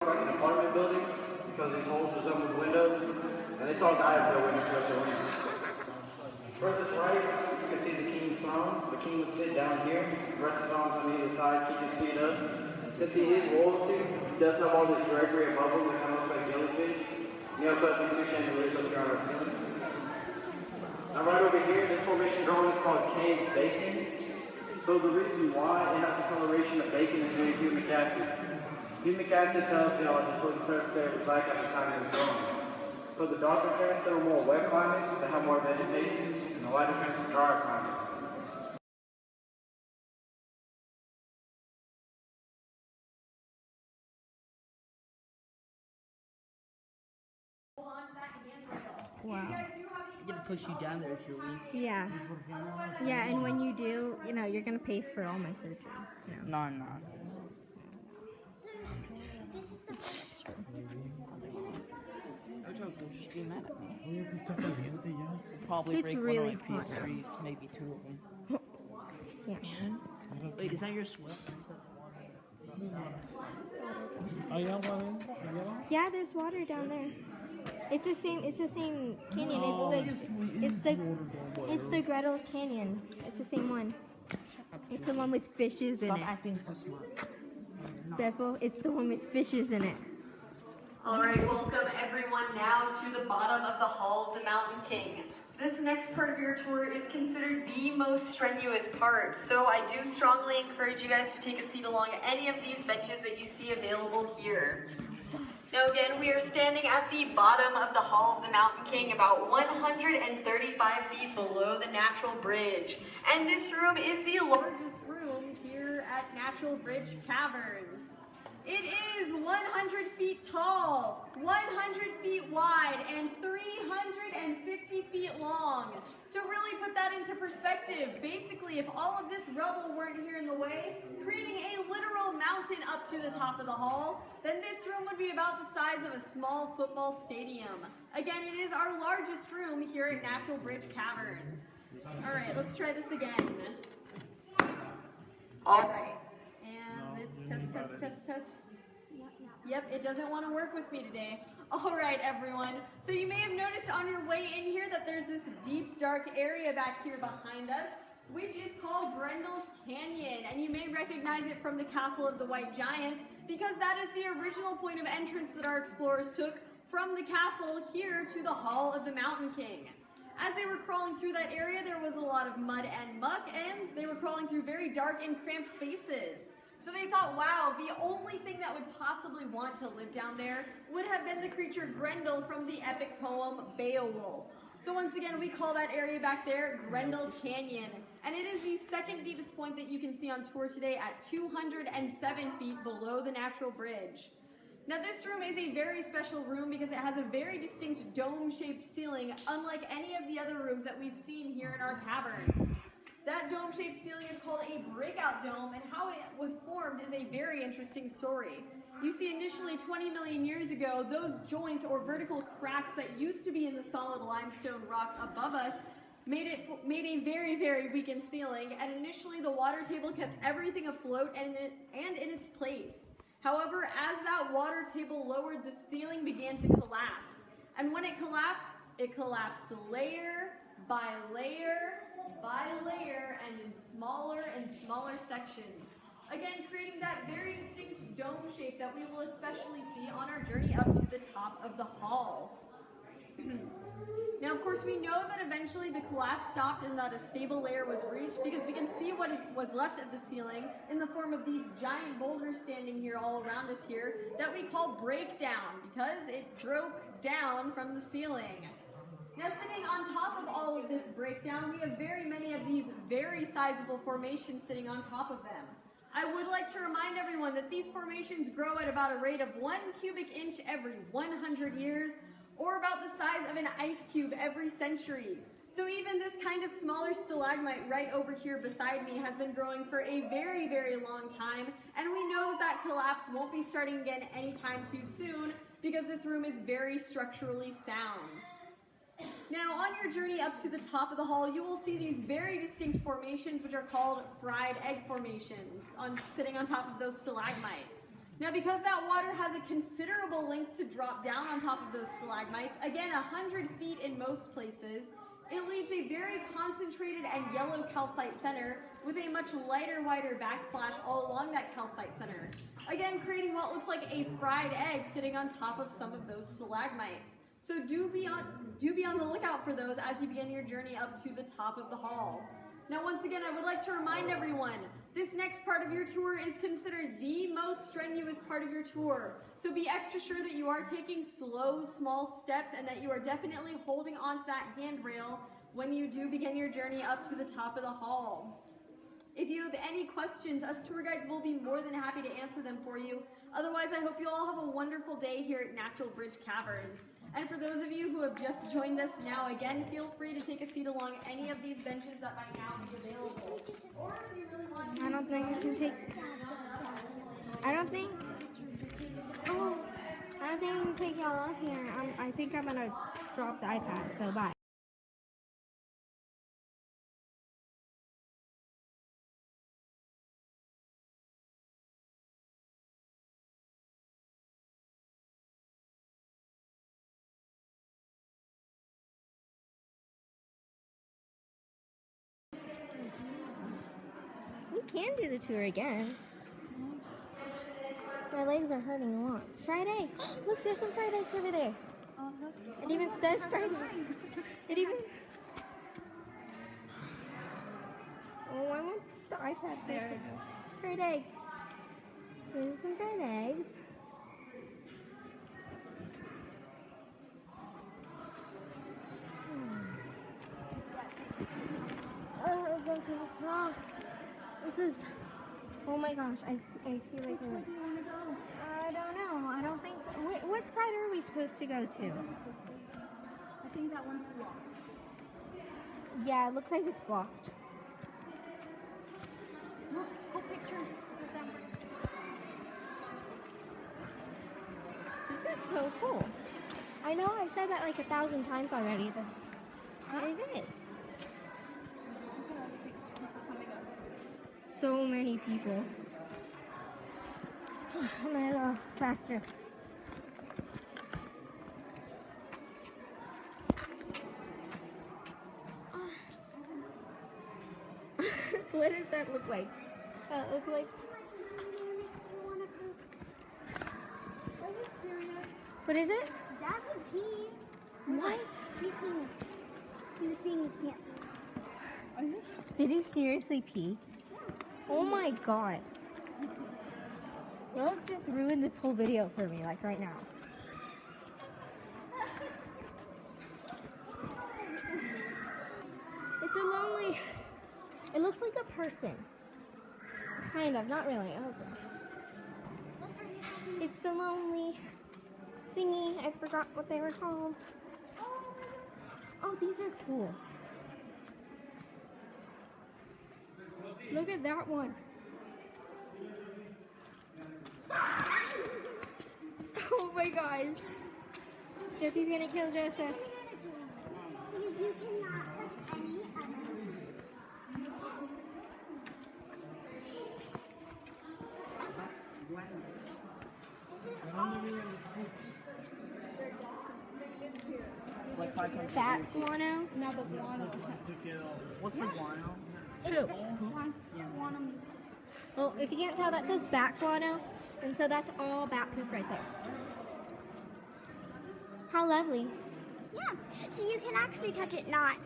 Like an apartment building because these holes are some with windows, and they all die if they're windows because they're windows. First is right, you can see the king's throne. The king would sit down here, rest his arms on either side, keep his feet up. Since he is royalty, he does have all this drapery above him that kind of looks like jellyfish. He also has these two chandeliers up here on our ceiling. Now right over here, this formation drawing is called cave bacon. So the reason why it has the coloration of bacon is due to humic acid. Humic acid tells you this what the surface area was like at the time it was growing. So the darker trends that are more wet climates, they have more vegetation, and the lighter trends are drier climates. Wow. I'm gonna push you down there, Julie. Yeah. Yeah, and when you do, you're gonna pay for all my surgery. No, I'm not. Ojo, don't just be mad at me. Probably It's break really one of my PS3s, maybe two of them. Yeah. Wait, is that your sweat? Yeah, there's water down there. It's the same canyon. It's the Gretel's Canyon. It's the same one. It's the one with fishes in Stop it. acting so smart. Beppo, it's the one with fishes in it. Alright, welcome everyone now to the bottom of the Hall of the Mountain King. This next part of your tour is considered the most strenuous part, so I do strongly encourage you guys to take a seat along any of these benches that you see available here. Now again, we are standing at the bottom of the Hall of the Mountain King, about 135 feet below the Natural Bridge. And this room is the largest room here at Natural Bridge Caverns. It is 100 feet tall, 100 feet wide, and 350 feet long. To really put that into perspective, basically if all of this rubble weren't here in the way, creating a literal mountain up to the top of the hall, then this room would be about the size of a small football stadium. Again, it is our largest room here at Natural Bridge Caverns. All right, let's try this again. All right, and it's test. Yep, it doesn't want to work with me today. All right, everyone. So you may have noticed on your way in here that there's this deep, dark area back here behind us, which is called Grendel's Canyon, and you may recognize it from the Castle of the White Giants because that is the original point of entrance that our explorers took from the castle here to the Hall of the Mountain King. As they were crawling through that area, there was a lot of mud and muck, and they were crawling through very dark and cramped spaces. So they thought, wow, the only thing that would possibly want to live down there would have been the creature Grendel from the epic poem Beowulf. So once again, we call that area back there Grendel's Canyon. And it is the second deepest point that you can see on tour today at 207 feet below the Natural Bridge. Now this room is a very special room because it has a very distinct dome-shaped ceiling, unlike any of the other rooms that we've seen here in our caverns. That dome-shaped ceiling is called a breakout dome, and how it was formed is a very interesting story. You see, initially 20 million years ago, those joints or vertical cracks that used to be in the solid limestone rock above us made a very, very weakened ceiling, and initially the water table kept everything afloat and in its place. However, as that water table lowered, the ceiling began to collapse. And when it collapsed layer by layer by layer and in smaller sections. Again, creating that very distinct dome shape that we will especially see on our journey up to the top of the hall. Now, of course, we know that eventually the collapse stopped and that a stable layer was reached because we can see what was left of the ceiling in the form of these giant boulders standing here all around us here that we call breakdown because it broke down from the ceiling. Now, sitting on top of all of this breakdown, we have very many of these very sizable formations sitting on top of them. I would like to remind everyone that these formations grow at about a rate of 1 cubic inch every 100 years, or about the size of an ice cube every century. So even this kind of smaller stalagmite right over here beside me has been growing for a very, very long time, and we know that that collapse won't be starting again anytime too soon because this room is very structurally sound. Now, on your journey up to the top of the hall, you will see these very distinct formations which are called fried egg formations, sitting on top of those stalagmites. Now, because that water has a considerable length to drop down on top of those stalagmites, again, 100 feet in most places, it leaves a very concentrated and yellow calcite center with a much lighter, wider backsplash all along that calcite center. Again, creating what looks like a fried egg sitting on top of some of those stalagmites. So do be on the lookout for those as you begin your journey up to the top of the hall. Now, once again, I would like to remind everyone, this next part of your tour is considered the most strenuous part of your tour. So be extra sure that you are taking slow, small steps and that you are definitely holding onto that handrail when you do begin your journey up to the top of the hall. If you have any questions, us tour guides will be more than happy to answer them for you. Otherwise, I hope you all have a wonderful day here at Natural Bridge Caverns. And for those of you who have just joined us now, again, feel free to take a seat along any of these benches that might now be available. Or if you really want to... I don't think I can take... I don't think I can take y'all off here. I think I'm gonna drop the iPad, so bye. We can do the tour again. My legs are hurting a lot. It's fried egg. Look, there's some fried eggs over there. It even says fried egg. It even... Oh, I want the iPad there. Fried eggs. There's some fried eggs. Oh, go to the top. This is... Oh my gosh, I feel like we're... I don't know. I don't think... What side are we supposed to go to? I think that one's blocked. Yeah, it looks like it's blocked. Look, whole picture with them. This is so cool. I know I've said that like 1,000 times already, but it is. So many people. I'm gonna go faster. What does that look like? That look like... Are you serious? What is it? That would pee. What? He was peeing his pants. Are you? Did he seriously pee? Oh my god. Y'all just ruined this whole video for me, like right now. It's a lonely... It looks like a person. Kind of, not really. Okay. It's the lonely thingy. I forgot what they were called. Oh, these are cool. Look at that one. Oh my gosh. Jesse's gonna kill Joseph. Because you cannot touch any of them. Like 5 times. Fat guano? Now the guano. What's the guano? Who? Guano means Well, if you can't tell, that says bat guano. And so that's all bat poop right there. How lovely. Yeah, so you can actually touch it not